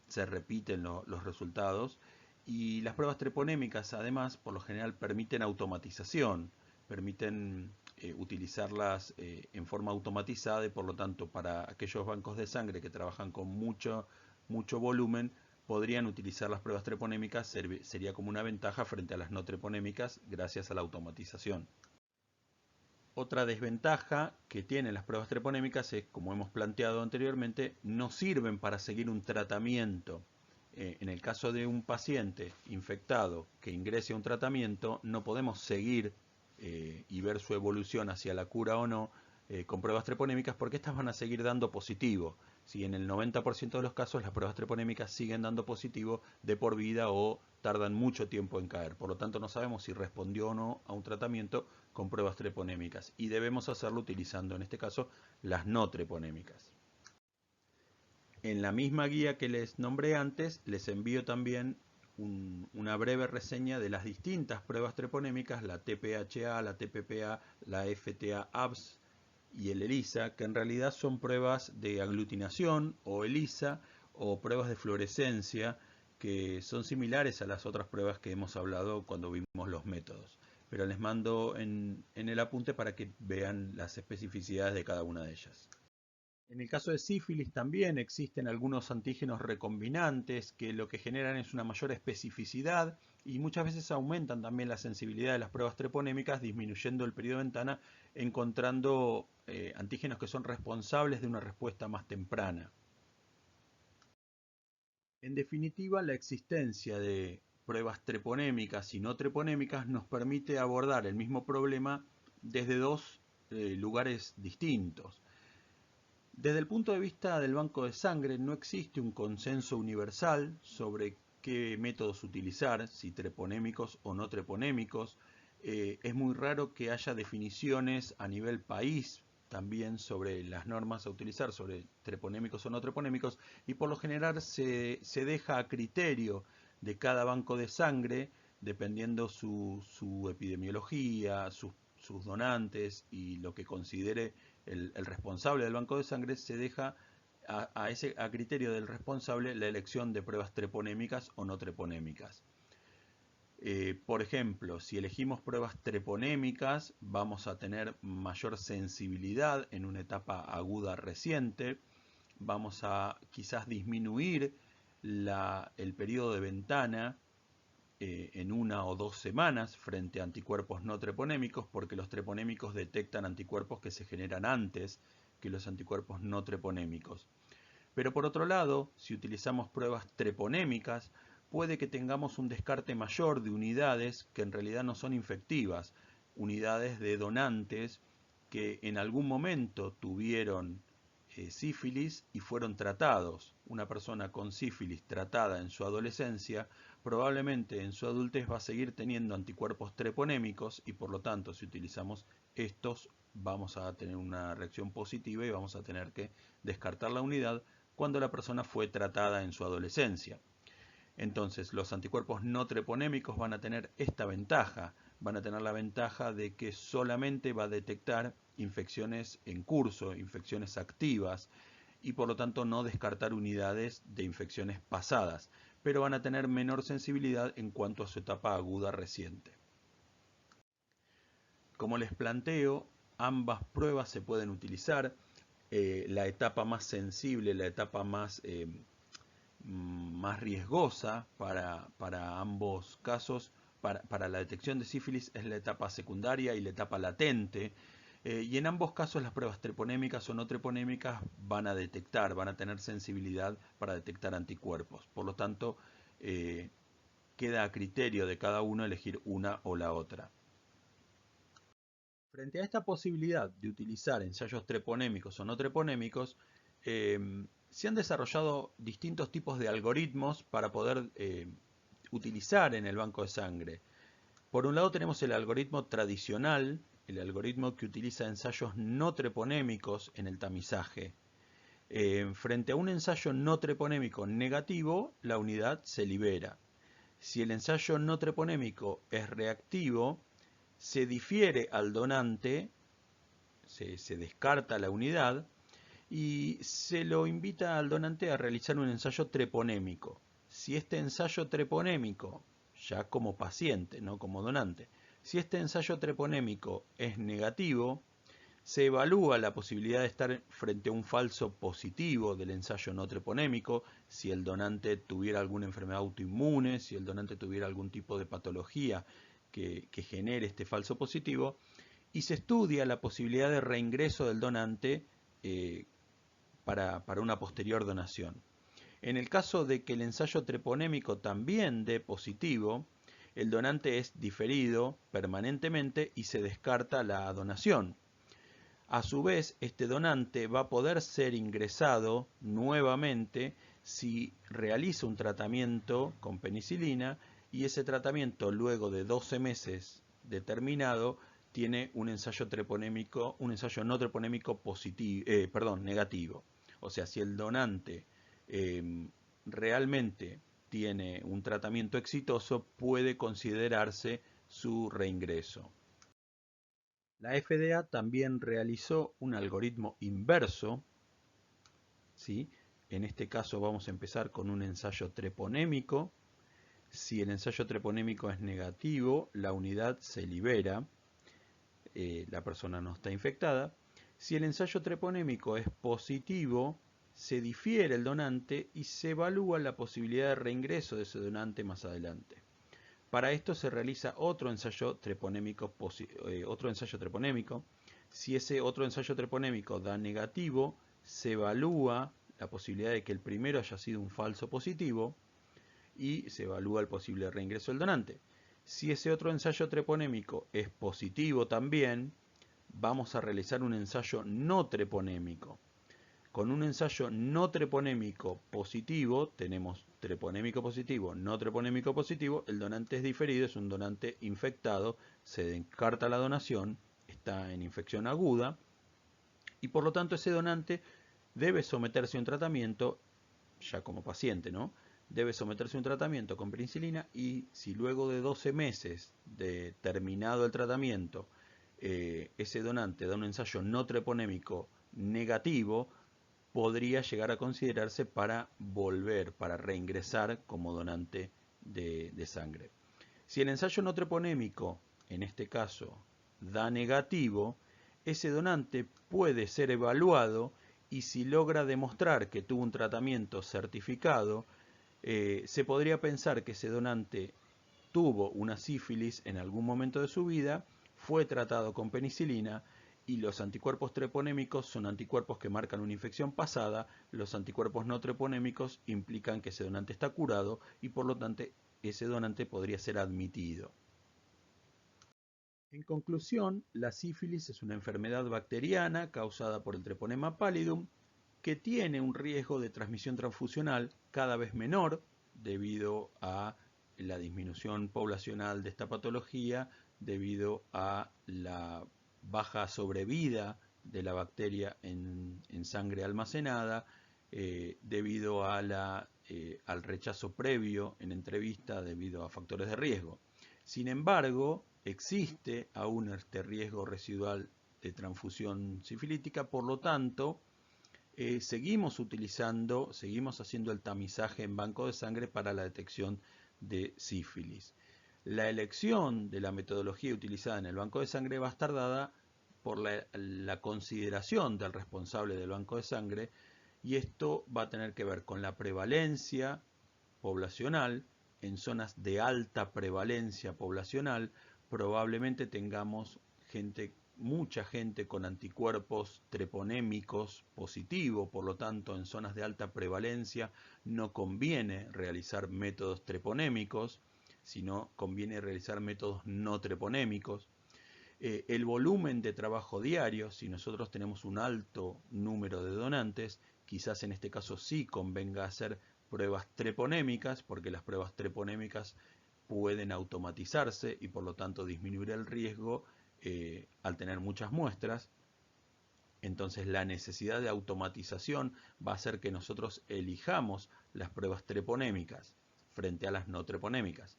se repiten los resultados, y las pruebas treponémicas, además, por lo general permiten automatización, permiten utilizarlas en forma automatizada y por lo tanto para aquellos bancos de sangre que trabajan con mucho volumen, podrían utilizar las pruebas treponémicas, sería como una ventaja frente a las no treponémicas gracias a la automatización. Otra desventaja que tienen las pruebas treponémicas es, como hemos planteado anteriormente, no sirven para seguir un tratamiento. En el caso de un paciente infectado que ingrese a un tratamiento, no podemos seguir y ver su evolución hacia la cura o no con pruebas treponémicas porque estas van a seguir dando positivo. Si en el 90% de los casos las pruebas treponémicas siguen dando positivo de por vida o tardan mucho tiempo en caer. Por lo tanto, no sabemos si respondió o no a un tratamiento con pruebas treponémicas y debemos hacerlo utilizando en este caso las no treponémicas. En la misma guía que les nombré antes, les envío también una breve reseña de las distintas pruebas treponémicas, la TPHA, la TPPA, la FTA-ABS y el ELISA, que en realidad son pruebas de aglutinación o ELISA o pruebas de fluorescencia que son similares a las otras pruebas que hemos hablado cuando vimos los métodos. Pero les mando en el apunte para que vean las especificidades de cada una de ellas. En el caso de sífilis también existen algunos antígenos recombinantes que lo que generan es una mayor especificidad y muchas veces aumentan también la sensibilidad de las pruebas treponémicas, disminuyendo el periodo de ventana, encontrando antígenos que son responsables de una respuesta más temprana. En definitiva, la existencia de pruebas treponémicas y no treponémicas nos permite abordar el mismo problema desde dos lugares distintos. Desde el punto de vista del banco de sangre, no existe un consenso universal sobre qué métodos utilizar, si treponémicos o no treponémicos. Es muy raro que haya definiciones a nivel país también sobre las normas a utilizar, sobre treponémicos o no treponémicos, y por lo general se deja a criterio de cada banco de sangre, dependiendo su epidemiología, sus donantes y lo que considere el responsable del banco de sangre, se deja a criterio del responsable la elección de pruebas treponémicas o no treponémicas. Por ejemplo, si elegimos pruebas treponémicas, vamos a tener mayor sensibilidad en una etapa aguda reciente, vamos a quizás disminuir el periodo de ventana en 1 o 2 semanas frente a anticuerpos no treponémicos, porque los treponémicos detectan anticuerpos que se generan antes que los anticuerpos no treponémicos. Pero por otro lado, si utilizamos pruebas treponémicas, puede que tengamos un descarte mayor de unidades que en realidad no son infectivas, unidades de donantes que en algún momento tuvieron sífilis y fueron tratados. Una persona con sífilis tratada en su adolescencia probablemente en su adultez va a seguir teniendo anticuerpos treponémicos y por lo tanto si utilizamos estos vamos a tener una reacción positiva y vamos a tener que descartar la unidad cuando la persona fue tratada en su adolescencia. Entonces los anticuerpos no treponémicos van a tener esta ventaja, van a tener la ventaja de que solamente va a detectar infecciones en curso, infecciones activas, y por lo tanto no descartar unidades de infecciones pasadas, pero van a tener menor sensibilidad en cuanto a su etapa aguda reciente. Como les planteo, ambas pruebas se pueden utilizar. La etapa más sensible, la etapa más riesgosa para ambos casos, para la detección de sífilis, es la etapa secundaria y la etapa latente. Y en ambos casos las pruebas treponémicas o no treponémicas van a tener sensibilidad para detectar anticuerpos. Por lo tanto, queda a criterio de cada uno elegir una o la otra. Frente a esta posibilidad de utilizar ensayos treponémicos o no treponémicos, se han desarrollado distintos tipos de algoritmos para poder utilizar en el banco de sangre. Por un lado tenemos el algoritmo tradicional, el algoritmo que utiliza ensayos no treponémicos en el tamizaje. Frente a un ensayo no treponémico negativo, la unidad se libera. Si el ensayo no treponémico es reactivo, se difiere al donante, se descarta la unidad y se lo invita al donante a realizar un ensayo treponémico. Si este ensayo treponémico, ya como paciente, no como donante, si este ensayo treponémico es negativo, se evalúa la posibilidad de estar frente a un falso positivo del ensayo no treponémico, si el donante tuviera alguna enfermedad autoinmune, si el donante tuviera algún tipo de patología que genere este falso positivo, y se estudia la posibilidad de reingreso del donante para una posterior donación. En el caso de que el ensayo treponémico también dé positivo, el donante es diferido permanentemente y se descarta la donación. A su vez, este donante va a poder ser ingresado nuevamente si realiza un tratamiento con penicilina y ese tratamiento luego de 12 meses determinado tiene un ensayo treponémico, un ensayo no treponémico negativo. O sea, si el donante realmente tiene un tratamiento exitoso, puede considerarse su reingreso. La FDA también realizó un algoritmo inverso, ¿sí? En este caso vamos a empezar con un ensayo treponémico. Si el ensayo treponémico es negativo, la unidad se libera, la persona no está infectada. Si el ensayo treponémico es positivo, se difiere el donante y se evalúa la posibilidad de reingreso de ese donante más adelante. Para esto se realiza otro ensayo treponémico. Si ese otro ensayo treponémico da negativo, se evalúa la posibilidad de que el primero haya sido un falso positivo y se evalúa el posible reingreso del donante. Si ese otro ensayo treponémico es positivo también, vamos a realizar un ensayo no treponémico. Con un ensayo no treponémico positivo, tenemos treponémico positivo, no treponémico positivo, el donante es diferido, es un donante infectado, se descarta la donación, está en infección aguda y por lo tanto ese donante debe someterse a un tratamiento, ya como paciente, ¿no? Debe someterse a un tratamiento con penicilina y si luego de 12 meses de terminado el tratamiento ese donante da un ensayo no treponémico negativo, podría llegar a considerarse para volver, para reingresar como donante de sangre. Si el ensayo no treponémico, en este caso, da negativo, ese donante puede ser evaluado y si logra demostrar que tuvo un tratamiento certificado, se podría pensar que ese donante tuvo una sífilis en algún momento de su vida, fue tratado con penicilina y los anticuerpos treponémicos son anticuerpos que marcan una infección pasada, los anticuerpos no treponémicos implican que ese donante está curado y por lo tanto ese donante podría ser admitido. En conclusión, la sífilis es una enfermedad bacteriana causada por el Treponema pallidum que tiene un riesgo de transmisión transfusional cada vez menor debido a la disminución poblacional de esta patología, debido a la baja sobrevida de la bacteria en sangre almacenada, debido a al rechazo previo en entrevista debido a factores de riesgo. Sin embargo, existe aún este riesgo residual de transfusión sifilítica, por lo tanto, seguimos haciendo el tamizaje en banco de sangre para la detección de sífilis. La elección de la metodología utilizada en el banco de sangre va a estar dada por la consideración del responsable del banco de sangre y esto va a tener que ver con la prevalencia poblacional. En zonas de alta prevalencia poblacional probablemente tengamos mucha gente con anticuerpos treponémicos positivos, por lo tanto en zonas de alta prevalencia no conviene realizar métodos treponémicos, sino conviene realizar métodos no treponémicos. El volumen de trabajo diario, si nosotros tenemos un alto número de donantes, quizás en este caso sí convenga hacer pruebas treponémicas, porque las pruebas treponémicas pueden automatizarse y por lo tanto disminuir el riesgo al tener muchas muestras. Entonces la necesidad de automatización va a hacer que nosotros elijamos las pruebas treponémicas frente a las no treponémicas.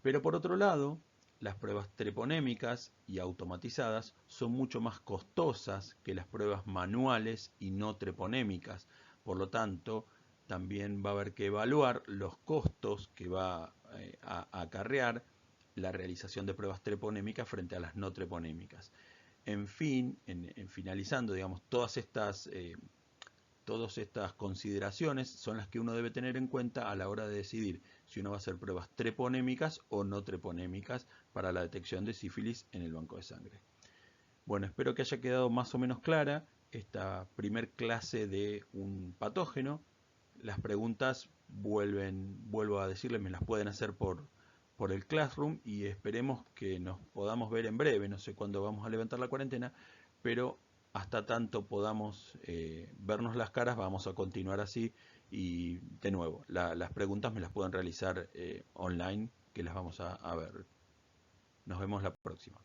Pero por otro lado, las pruebas treponémicas y automatizadas son mucho más costosas que las pruebas manuales y no treponémicas. Por lo tanto, también va a haber que evaluar los costos que va a acarrear la realización de pruebas treponémicas frente a las no treponémicas. En fin, finalizando, digamos, todas estas consideraciones son las que uno debe tener en cuenta a la hora de decidir si uno va a hacer pruebas treponémicas o no treponémicas para la detección de sífilis en el banco de sangre. Bueno, espero que haya quedado más o menos clara esta primer clase de un patógeno. Las preguntas, vuelvo a decirles, me las pueden hacer por el Classroom y esperemos que nos podamos ver en breve. No sé cuándo vamos a levantar la cuarentena, pero hasta tanto podamos vernos las caras, vamos a continuar así. Y de nuevo, las preguntas me las pueden realizar online, que las vamos a ver. Nos vemos la próxima.